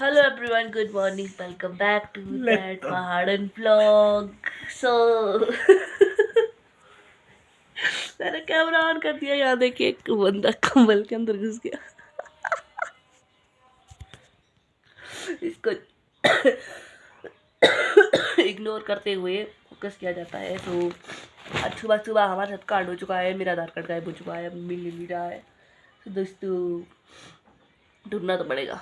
Hello everyone, good morning. Welcome back to that Pahadan vlog. So मैंने camera on कर दिया। यहाँ देखिए एक बंदा कंबल के अंदर घुस गया। इसको इग्नोर करते हुए फोकस किया जाता है। तो आज सुबह सुबह हमारे साथ कांड हो चुका है। मेरा आधार कार्ड गायब हो चुका है, मिल नहीं रहा है। तो दोस्तों ढूंढना तो पड़ेगा,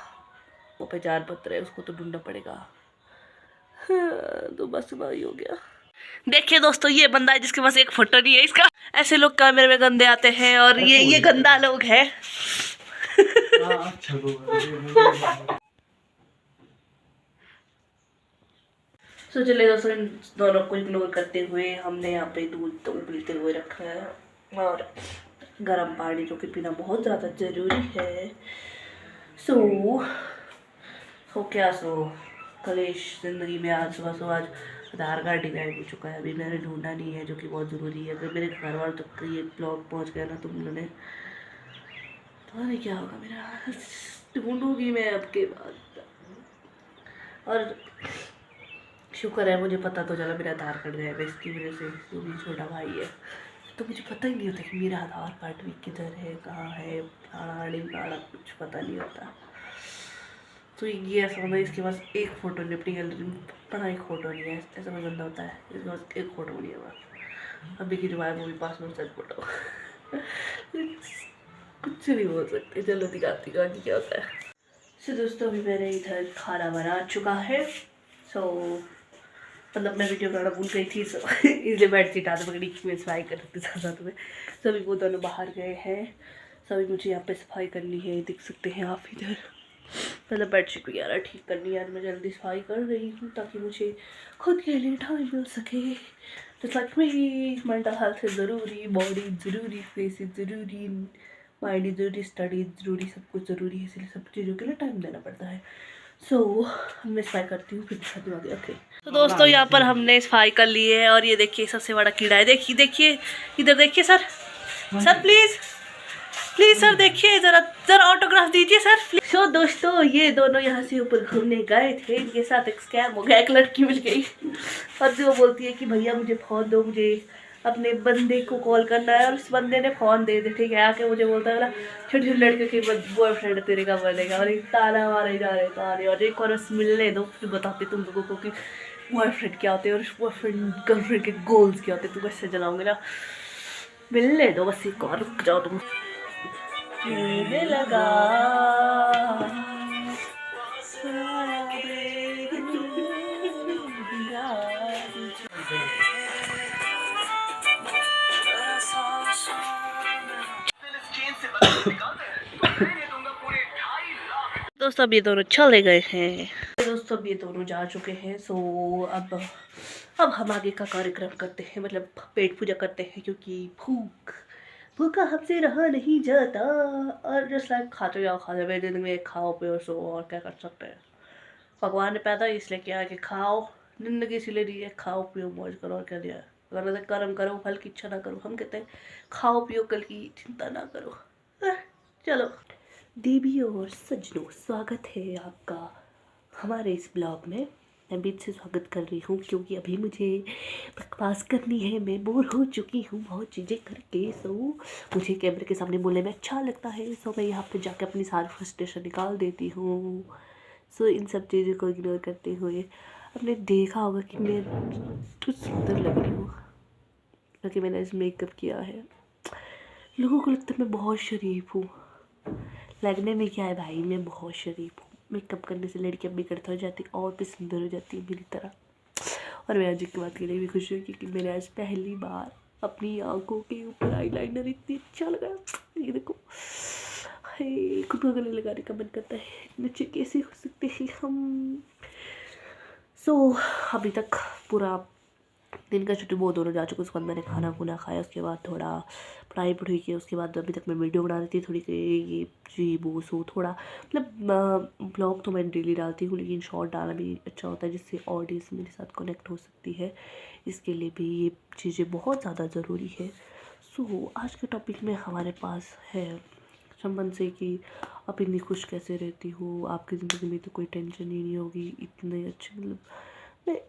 वो पहचान पत्र है उसको तो ढूंढना पड़ेगा। हाँ, तो बस सुबह ही हो गया। देखिए दोस्तों, ये बंदा है जिसके पास एक फोटो नहीं है इसका। ऐसे लोग कैमरे में गंदे आते हैं और ये गंदा लोग है। तो चलिए दोस्तों, इन दोनों को इग्नोर करते हुए हमने यहाँ पे दूध तो उबलते हुए रखा है और गर्म पानी जो कि पीना बहुत ज़्यादा ज़रूरी है। सो क्या कलेश ज़िंदगी में आज सुबह सुबह आज आधार कार्ड ही गायब हो चुका है। अभी मैंने ढूंढा नहीं है, जो कि बहुत ज़रूरी है। अगर मेरे घर वालों तक ये ब्लॉग पहुंच गया ना तो उन्होंने पता नहीं क्या होगा मेरा। ढूंढूंगी मैं अब के बाद। और शुक्र है मुझे पता तो चला मेरा आधार कार्ड गायब है, इसकी वजह से। जो भी छोटा भाई है तो मुझे पता ही नहीं होता कि मेरा आधार कार्ड भी किधर है, कहाँ है, फलाना कुछ पता नहीं होता। तो ये ऐसा बंदा इसके पास एक फ़ोटो नहीं, अपनी गैलरी में पड़ा एक फ़ोटो नहीं है। ऐसा कोई बंदा होता है इसके पास एक फ़ोटो नहीं है बस। अभी की जो है वो भी पास में सच फोटो। कुछ नहीं बोल सकते। चलो दिखाती का क्या होता है। सो दोस्तों, अभी मेरे इधर खाना बना चुका है। सो मतलब मैं वीडियो बनाना भूल गई थी, सो इसलिए बेडशीट आते पकड़ी कि मैं सफाई कर सकती साथ साथ में। सभी वो दोनों बाहर गए हैं। सभी मुझे यहाँ पे सफाई करनी है, देख सकते हैं आप इधर। मतलब बेडशीट वगैरह ठीक करनी है। मैं जल्दी सफाई कर रही हूँ ताकि मुझे खुद के लिए टाइम मिल सके। तो सच में ही मेंटल हेल्थ है ज़रूरी, बॉडी ज़रूरी, फेस इज ज़रूरी, माइंड ज़रूरी, स्टडी ज़रूरी, सब कुछ ज़रूरी है। इसलिए सब चीज़ों के लिए टाइम देना पड़ता है। मैं सफाई करती हूँ, फिर दिखाती हूँ आगे। ओके तो दोस्तों, यहाँ पर हमने सफाई कर ली है और ये देखिए सबसे बड़ा कीड़ा है। देखिए देखिए इधर देखिए sir, sir please please sir देखिए, ज़रा ज़रा ऑटोग्राफ दीजिए सर प्लीज। सो दोस्तों, ये दोनों यहाँ से ऊपर घूमने गए थे। इनके साथ एक स्कैम हो गया, एक लड़की मिल गई और जो बोलती है कि भैया मुझे फ़ोन दो, मुझे अपने बंदे को कॉल करना है। और उस बंदे ने फ़ोन दे दे, ठीक है। आके मुझे बोलता है छोटे छोटे लड़के के बॉयफ्रेंड तेरे का बनेगा। और ताना मारे जा रहे ताने। और एक और मिलने दो, फिर बताते तुम लोगों को कि बॉयफ्रेंड क्या होते हैं और बॉयफ्रेंड गर्लफ्रेंड के गोल्स क्या होते हैं। तुम कैसे जलाओगे ना, मिलने दो बस, एक और रुक जाओ तुम। लगा दोस्तों, अब ये दोनों चले गए हैं। दोस्तों, अब ये दोनों जा चुके हैं। सो अब हम आगे का कार्यक्रम करते हैं, मतलब पेट पूजा करते हैं, क्योंकि भूखा हमसे रहा नहीं जाता। और जस्ट लाइक खाते जाओ दिन में खाओ पियो सो, और क्या कर सकते हैं। भगवान ने पैदा इसलिए किया कि खाओ, जिंदगी इसलिए दी है, खाओ पियो मौज करो, और क्या दिया है। अगर कर्म करो फल की इच्छा ना करो। हम कहते हैं खाओ पियो कल की चिंता ना करो। चलो देवी और सज्जनों, स्वागत है आपका हमारे इस ब्लॉग में। मैं बीच से स्वागत कर रही हूँ क्योंकि अभी मुझे बकवास करनी है। मैं बोर हो चुकी हूँ बहुत चीज़ें करके। सो मुझे कैमरे के सामने बोलने में अच्छा लगता है। सो मैं यहाँ पे जाके अपनी सारी फ्रस्ट्रेशन निकाल देती हूँ। सो इन सब चीज़ों को इग्नोर करते हुए आपने देखा होगा कि मैं कुछ सुंदर लग रही हूँ क्योंकि मैंने आज मेकअप किया है। लोगों को लगता है मैं बहुत शरीफ हूँ। लगने में क्या है भाई, मैं बहुत शरीफ हूँ। मेकअप करने से लड़कियाँ बिगड़ता हो जाती और भी सुंदर हो जाती है मेरी तरह। और मैं आज की बात के लिए भी खुश हूँ क्योंकि मैंने आज पहली बार अपनी आंखों के ऊपर आईलाइनर इतनी अच्छा लगा। ये देखो, खुद को गले लगाने का मन करता है। इतने अच्छे कैसे हो सकते हैं हम। अभी तक पूरा दिन का छुट्टी वो दोनों जा चुके। उसके बाद मैंने खाना खुना खाया, उसके बाद थोड़ा पढ़ाई पढ़ाई की। उसके बाद अभी तक मैं वीडियो बना रही थी थोड़ी, ये जी वो सो थोड़ा मतलब ब्लॉग तो मैं डेली डालती हूँ, लेकिन शॉर्ट डालना भी अच्छा होता है जिससे ऑडियंस मेरे साथ कनेक्ट हो सकती है। इसके लिए भी ये चीज़ें बहुत ज़्यादा ज़रूरी है। आज के टॉपिक में हमारे पास है संबंध से कि आप इतनी खुश कैसे रहती हो, आपकी ज़िंदगी में तो कोई टेंशन ही नहीं होगी, इतने अच्छे मतलब मैं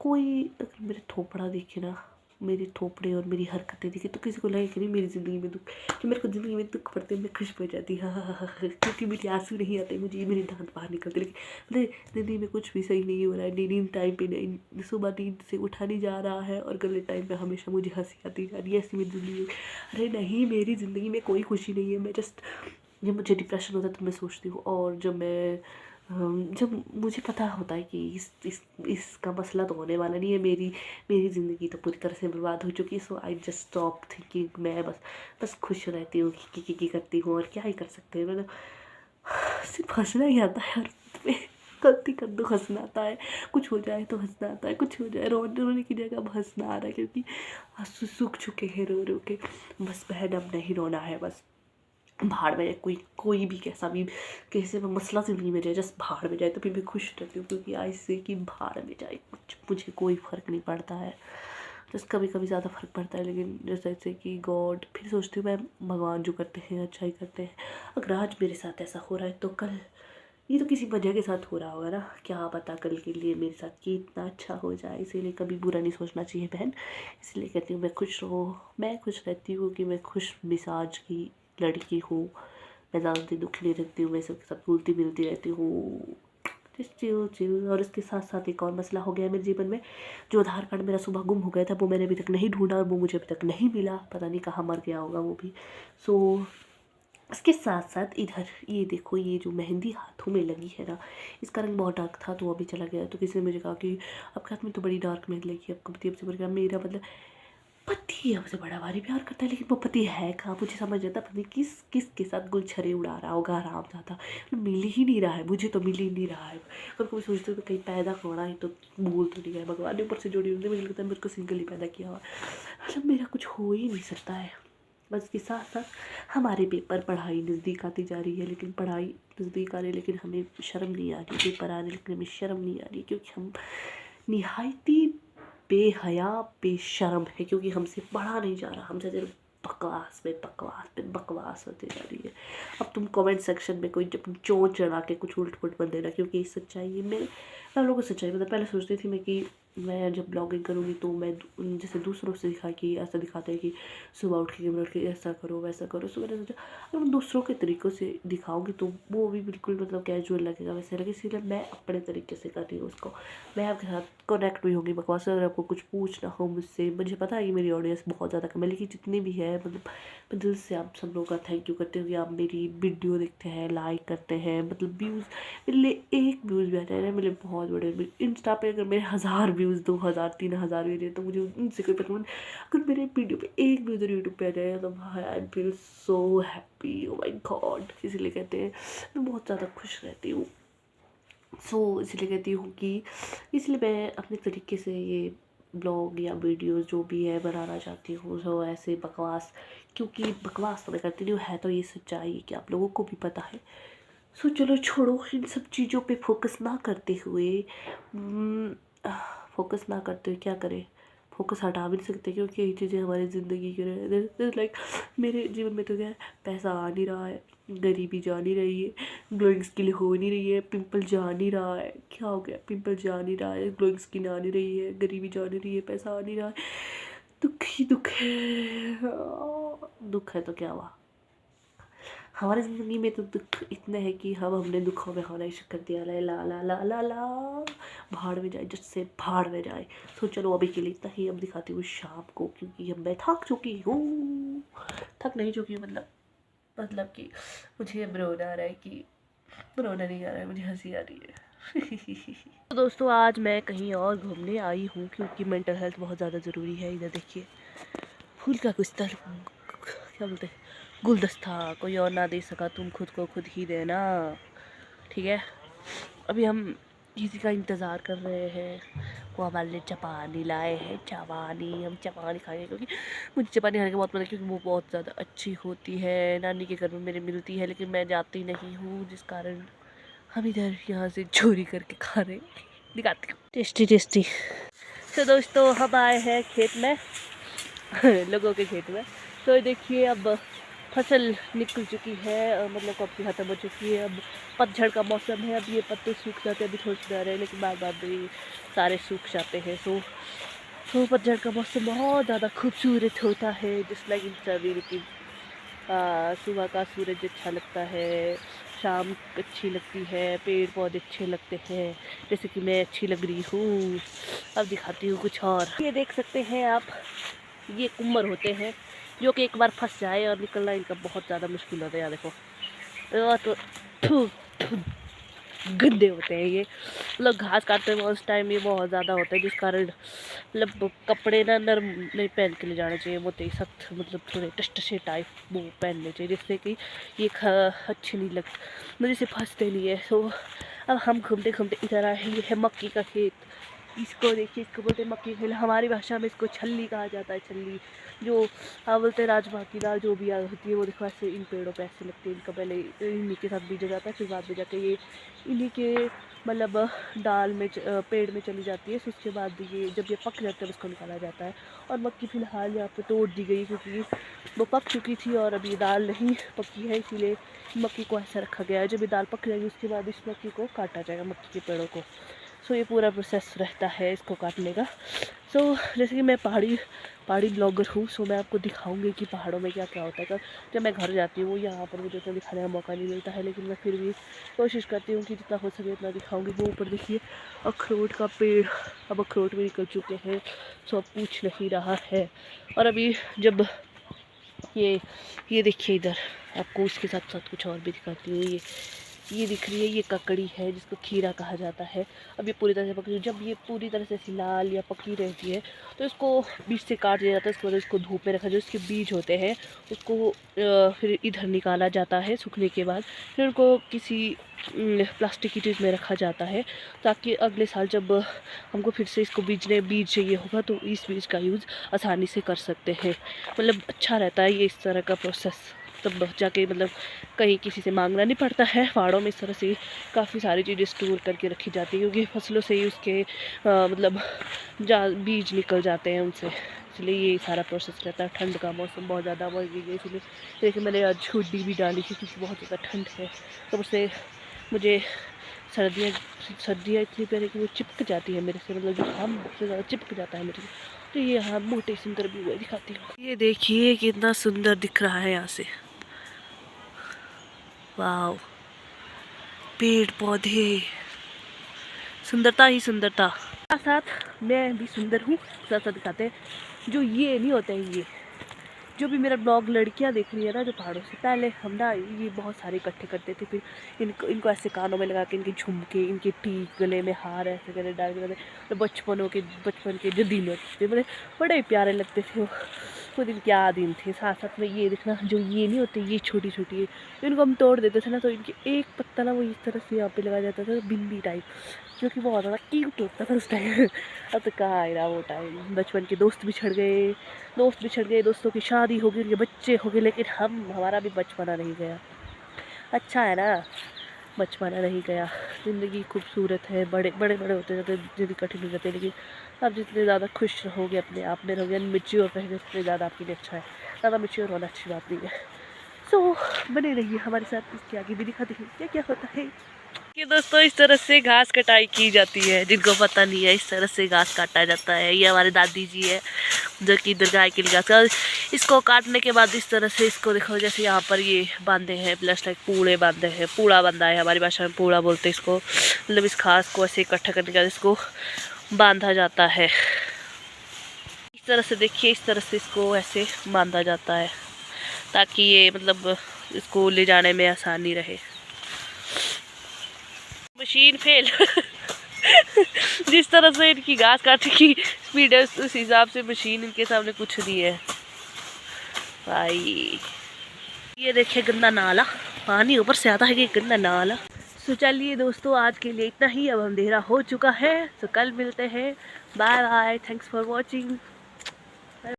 कोई अगर मेरे थोपड़ा देखे ना, मेरे थोपड़े और मेरी हरकतें देखे तो किसी को लगे कि नहीं मेरी ज़िंदगी में दुख, जो मेरे को ज़िंदगी में दुख पड़ते मैं खुश हो जाती हाँ हाँ हाँ हाँ, क्योंकि मेरे आंसू नहीं आते मुझे, मेरे दांत बाहर निकलते, लेकिन मतलब ज़िंदगी में कुछ भी सही नहीं हो रहा है, नींद टाइम पे नहीं, सुबह नींद से उठा नहीं जा रहा है और गलत टाइम पे हमेशा मुझे हंसी आती जा रही है, ऐसी मेरी ज़िंदगी। अरे नहीं, मेरी ज़िंदगी में कोई खुशी नहीं है, मैं जस्ट जब मुझे डिप्रेशन होता है तो मैं सोचती हूँ, और जब मुझे पता होता है कि इसका मसला तो होने वाला नहीं है, मेरी ज़िंदगी तो पूरी तरह से बर्बाद हो चुकी है, सो आई जस्ट स्टॉप थिंकिंग, मैं बस खुश रहती हूँ कि करती हूँ और क्या ही कर सकते हैं। मतलब सिर्फ हंसना ही आता है, और मैं गलती कर दूँ हंसना आता है, कुछ हो जाए तो हंसना आता है, कुछ हो जाए रोने की जगह अब हंसना आ रहा है, क्योंकि आंसू सूख चुके हैं रो रो के। बस बहन अब नहीं रोना है, बस भाड़ में जाए, कोई भी कैसे भी मसला ज़िंदगी में जाए, जस्ट भाड़ में जाए तो फिर मैं खुश रहती हूँ, क्योंकि आई से कि भाड़ में जाए कुछ मुझे कोई फ़र्क नहीं पड़ता है। जस्ट कभी कभी ज़्यादा फ़र्क पड़ता है, लेकिन जैसे कि गॉड, फिर सोचती हूँ मैं भगवान जो करते हैं अच्छा ही करते हैं। अगर आज मेरे साथ ऐसा हो रहा है तो कल ये तो किसी वजह के साथ हो रहा होगा ना, क्या पता कल के लिए मेरे साथ ये इतना अच्छा हो जाए, इसीलिए कभी बुरा नहीं सोचना चाहिए बहन। इसलिए कहती हूँ मैं खुश रहो, मैं खुश रहती हूँ कि मैं खुश मिजाज की लड़की हूँ, मैं ज़्यादा दुखी नहीं रहती हूँ, मैं सबके साथ घुलती मिलती रहती हूँ, चिल चिल। और इसके साथ साथ एक और मसला हो गया है मेरे जीवन में, जो आधार कार्ड मेरा सुबह गुम हो गया था वो मैंने अभी तक नहीं ढूंढा, और वो मुझे अभी तक नहीं मिला, पता नहीं कहाँ मर गया होगा वो भी। सो इसके साथ साथ इधर ये देखो, ये जो मेहंदी हाथों में लगी है ना, इसका रंग बहुत डार्क था तो अभी चला गया। तो किसी ने मुझे कहा कि आपके हाथ में तो बड़ी डार्क मेहंदी लगी, आपका पति हमसे मर गया। मेरा मतलब पति हमसे बड़ा भारी प्यार करता है, लेकिन वो पति है कहाँ, मुझे समझ आता पता नहीं किस के साथ गुलछरे उड़ा रहा होगा आराम ज़्यादा, मिल ही नहीं रहा है, मुझे तो मिल ही नहीं रहा है। कभी कभी सोचती हूँ कहीं पैदा होना ही तो भूल तो नहीं गया, भगवान ने ऊपर से जोड़ी होती है, मुझे लगता है मेरे को सिंगल ही पैदा किया हुआ, मतलब मेरा कुछ हो ही नहीं सकता है। बस के साथ साथ हमारे पेपर पढ़ाई नज़दीक आती जा रही है, लेकिन पढ़ाई नज़दीक आ रही है लेकिन हमें शर्म नहीं आ रही, पेपर आ रहे लेकिन हमें शर्म नहीं आ रही, क्योंकि हम निहायती बेहया बेशर्म है, क्योंकि हमसे पढ़ा नहीं जा रहा, हमसे सिर्फ बकवास पे बकवास पे बकवास होती जा रही है। अब तुम कमेंट सेक्शन में कोई जब चोंच चढ़ा के कुछ उल्ट पुल्ट बन देना, क्योंकि सच्चाई है। मैं लोगों को सच्चाई मतलब पहले सोचती थी मैं कि मैं जब ब्लॉगिंग करूँगी तो मैं जैसे दूसरों से दिखा कि ऐसा दिखाते हैं कि सुबह उठ के कैमरा उठ के ऐसा करो वैसा करो, सो मैंने सोचा अगर मैं दूसरों के तरीक़ों से दिखाऊंगी तो वो भी बिल्कुल मतलब कैजुअल लगेगा, वैसे लगे, इसीलिए मैं अपने तरीके से कर रही हूँ उसको। मैं आपके साथ कनेक्ट भी होंगी बकवास, अगर आपको कुछ पूछना हो मुझसे, मुझे पता है कि मेरी ऑडियंस बहुत ज़्यादा कम है, लेकिन जितनी भी है मतलब मैं दिल से आप सब लोगों का थैंक यू करती हूँ कि आप मेरी वीडियो देखते हैं, लाइक करते हैं, मतलब व्यूज़ मेरे लिए एक व्यूज़ भी आ जाए ना मेरे बहुत बड़े। इंस्टा पे अगर मेरे 1000 व्यूज़ 2000 3000 भी रहे तो मुझे उनसे कोई पता नहीं, अगर मेरे वीडियो पे एक भी उधर यूट्यूब पे आ जाए तो भाई I feel so happy, oh my God. इसीलिए कहते हैं मैं बहुत ज़्यादा खुश रहती हूँ। सो इसलिए कहती हूँ कि इसलिए मैं अपने तरीके से ये ब्लॉग या वीडियोस जो भी है बनाना चाहती हूँ, सो ऐसे बकवास, क्योंकि बकवास तो मैं करती नहीं हूँ, है तो ये सच्चाई है कि आप लोगों को भी पता है। सो चलो छोड़ो, इन सब चीज़ों पे फोकस ना करते हुए क्या करें, फोकस हटा भी नहीं सकते, क्योंकि ये चीज़ें हमारी ज़िंदगी के लाइक मेरे जीवन में तो क्या है, पैसा आ नहीं रहा है, गरीबी जा नहीं रही है, ग्लोइंग स्किन हो नहीं रही है, पिंपल जा नहीं रहा है, क्या हो गया, पिंपल जा नहीं रहा है, ग्लोइंग स्किन आ नहीं रही है, गरीबी जा नहीं रही है, पैसा आ नहीं रहा है, दुख ही दुख है। दुख है तो क्या हुआ, हमारी ज़िंदगी में तो दुख इतने हैं कि हम अपने दुखों में होना ही शुक्र दिया, ला ला ला ला ला भाड़ में जाए, जिससे भाड़ में जाए। तो चलो अभी के लिए इतना ही, अब दिखाती हूँ शाम को, क्योंकि अब मैं थक चुकी हूँ, थक नहीं चुकी हूँ मतलब कि मुझे अब रोना आ रहा है, कि रोना नहीं आ रहा है, मुझे हंसी आ रही है। तो दोस्तों आज मैं कहीं और घूमने आई हूँ, क्योंकि मेंटल हेल्थ बहुत ज़्यादा ज़रूरी है। इधर देखिए फूल का कुछ क्या बोलते हैं, गुलदस्ता, कोई और ना दे सका, तुम खुद को खुद ही देना, ठीक है। अभी हम किसी का इंतज़ार कर रहे हैं, वो हमारे लिए चपानी लाए हैं, चपानी, हम चपानी खाएंगे, क्योंकि मुझे चपानी खाने का बहुत मन है, क्योंकि वो बहुत ज़्यादा अच्छी होती है, नानी के घर में मेरे मिलती है, लेकिन मैं जाती नहीं हूँ, जिस कारण हम इधर यहाँ से चोरी करके खा रहे हैं। दिखाती हूँ, टेस्टी टेस्टी। तो दोस्तों हम आए हैं खेत में लोगों के खेत में, तो देखिए अब फसल निकल चुकी है, मतलब कब की ख़त्म हो चुकी है। अब पतझड़ का मौसम है, अब ये पत्ते सूख जाते हैं, अभी थोड़े से रहे हैं लेकिन बाद बाद भी सारे सूख जाते हैं। सो पतझड़ का मौसम बहुत ज़्यादा खूबसूरत होता है, जिस लाइक इन सभी की सुबह का सूरज अच्छा लगता है, शाम अच्छी लगती है, पेड़ पौधे अच्छे लगते हैं, जैसे कि मैं अच्छी लग रही हूँ। अब दिखाती हूँ कुछ और। ये देख सकते हैं आप, ये कुम्मर होते हैं जो कि एक बार फंस जाए और निकलना इनका बहुत ज़्यादा मुश्किल होता है। यहाँ देखो तो थू थू गंदे होते हैं ये। मतलब घास काटते हैं उस टाइम ये बहुत ज़्यादा होता है, जिस कारण मतलब कपड़े ना नरम नहीं पहन के ले जाने चाहिए, वो तो सख्त मतलब थोड़े टशटशे टाइप वो पहनने चाहिए, जिससे कि ये अच्छे नहीं लगते, मतलब जैसे फंसते नहीं है। सो अब हम घूमते घूमते इधर आए हैं, ये है मक्की का खेत। इसको देखिए, इसको बोलते हैं मक्की खेल, हमारी भाषा में इसको छल्ली कहा जाता है। छल्ली जो बोलते हैं राजमा की दाल जो भी होती है, वो देखो ऐसे इन पेड़ों पे ऐसे लगती है। इनका पहले इन्हीं के साथ बीजा जाता है, फिर बाद में जाके ये इन्हीं के मतलब दाल में पेड़ में चली जाती है। फिर उसके बाद ये जब ये पक जाते हैं उसको निकाला जाता है। और मक्की फ़िलहाल यहाँ पे तोड़ दी गई क्योंकि वो पक चुकी थी और अभी दाल नहीं पकी है, इसीलिए मक्की को ऐसा रखा गया है। जब ये दाल पक जाएगी उसके बाद इस मक्की को काटा जाएगा, मक्की के पेड़ों को। सो ये पूरा प्रोसेस रहता है इसको काटने का। सो जैसे कि मैं पहाड़ी ब्लॉगर हूँ, सो मैं आपको दिखाऊंगी कि पहाड़ों में क्या क्या होता है। जब मैं घर जाती हूँ यहाँ पर मुझे उतना दिखाने का मौका नहीं मिलता है, लेकिन मैं फिर भी कोशिश करती हूँ कि जितना हो सके उतना दिखाऊंगी। वो ऊपर देखिए अखरोट का पेड़, अब अखरोट भी निकल चुके हैं, सो अब पूछ नहीं रहा है। और अभी जब ये देखिए इधर आपको उसके साथ साथ कुछ और भी दिखाती हूँ। ये दिख रही है, ये ककड़ी है जिसको खीरा कहा जाता है। अब ये पूरी तरह से पकी, जब ये पूरी तरह से लाल या पकी रहती है तो इसको बीज से काट दिया जाता है। उसके बाद इसको धूप में रखा, जो इसके बीज होते हैं उसको फिर इधर निकाला जाता है सूखने के बाद। फिर उनको किसी प्लास्टिक की चीज़ में रखा जाता है, ताकि अगले साल जब हमको फिर से इसको बीज चाहिए होगा तो इस बीज का यूज़ आसानी से कर सकते हैं। मतलब अच्छा रहता है ये इस तरह का प्रोसेस, तब जाके मतलब कहीं किसी से मांगना नहीं पड़ता है। पहाड़ों में इस तरह से काफ़ी सारी चीज़ें स्टोर करके रखी जाती है, क्योंकि फसलों से ही उसके मतलब बीज निकल जाते हैं उनसे, इसलिए ये सारा प्रोसेस रहता है। ठंड का मौसम बहुत ज़्यादा बढ़ गई है, इसलिए देखिए मैंने आज हुडी भी डाली है क्योंकि बहुत ज़्यादा ठंड है। तो उससे मुझे सर्दियाँ इतनी प्यारी कि वो चिपक जाती है मेरे से, मतलब जुकाम से ज़्यादा चिपक जाता है मेरे से। तो ये यहाँ मोटे सुंदर भी हुए दिखाती हूँ। ये देखिए कितना सुंदर दिख रहा है यहाँ से, वाव, पेड़ पौधे, सुंदरता ही सुंदरता। साथ साथ मैं भी सुंदर हूँ, साथ साथ दिखाते हैं। जो ये नहीं होते हैं, ये जो भी मेरा ब्लॉग लड़कियां देख रही है ना जो पहाड़ों से, पहले हम ना ये बहुत सारे इकट्ठे करते थे, फिर इनको ऐसे कानों में लगा के, इनके झुमके, इनके टीक, गले में हार ऐसे करके डाल के, तो बचपन के जो दिन होते थे बड़े ही प्यारे लगते थे वो दिन क्या दिन थे। साथ साथ में ये देखना, जो ये नहीं होते, ये छोटी छोटी इनको हम तोड़ देते थे ना, तो इनके एक पत्ता ना वो इस तरह से यहाँ पे लगाया जाता था, बिंदी टाइप, जो कि बहुत ज़्यादा क्यूट होता था उस टाइम। अब तो कहाँ आया वो टाइम, बचपन के दोस्त बिछड़ गए, दोस्तों की शादी हो गई, उनके बच्चे हो गए, लेकिन हमारा भी बचपना नहीं गया। अच्छा है ना, बचपना नहीं गया। ज़िंदगी खूबसूरत है, बड़े होते जाते जिंदगी कठिन हो जाती है, लेकिन आप जितने ज़्यादा खुश रहोगे, अपने आप में रहोगे, मेच्योर रहेंगे, उतने ज़्यादा आपके लिए अच्छा है। ज़्यादा मेच्योर होना अच्छी बात नहीं है। सो बने रहिए हमारे साथ, इसके आगे भी दिखाते हैं क्या क्या होता है। कि दोस्तों इस तरह से घास कटाई की जाती है, जिनको पता नहीं है इस तरह से घास काटा जाता है। ये हमारे दादी जी है जो कि इधर गाय के लिए घास, इसको काटने के बाद इस तरह से इसको देखो, जैसे यहाँ पर ये बांधे हैं प्लस लाइक पूड़े बांधे हैं, पूड़ा बांधा है, हमारी भाषा में पूड़ा बोलते हैं इसको। मतलब इस घास को ऐसे इकट्ठा करने के बाद इसको बांधा जाता है इस तरह से। देखिए इस तरह से इसको ऐसे बांधा जाता है ताकि ये मतलब इसको ले जाने में आसानी रहे। मशीन फेल जिस तरह से इनकी घास काटने की स्पीड है उस हिसाब से मशीन इनके सामने कुछ नहीं है भाई। ये देखिए गंदा नाला, पानी ऊपर से आता है कि गंदा नाला। तो चलिए दोस्तों आज के लिए इतना ही, अब अंधेरा हो चुका है, तो कल मिलते हैं। Bye bye, thanks for watching.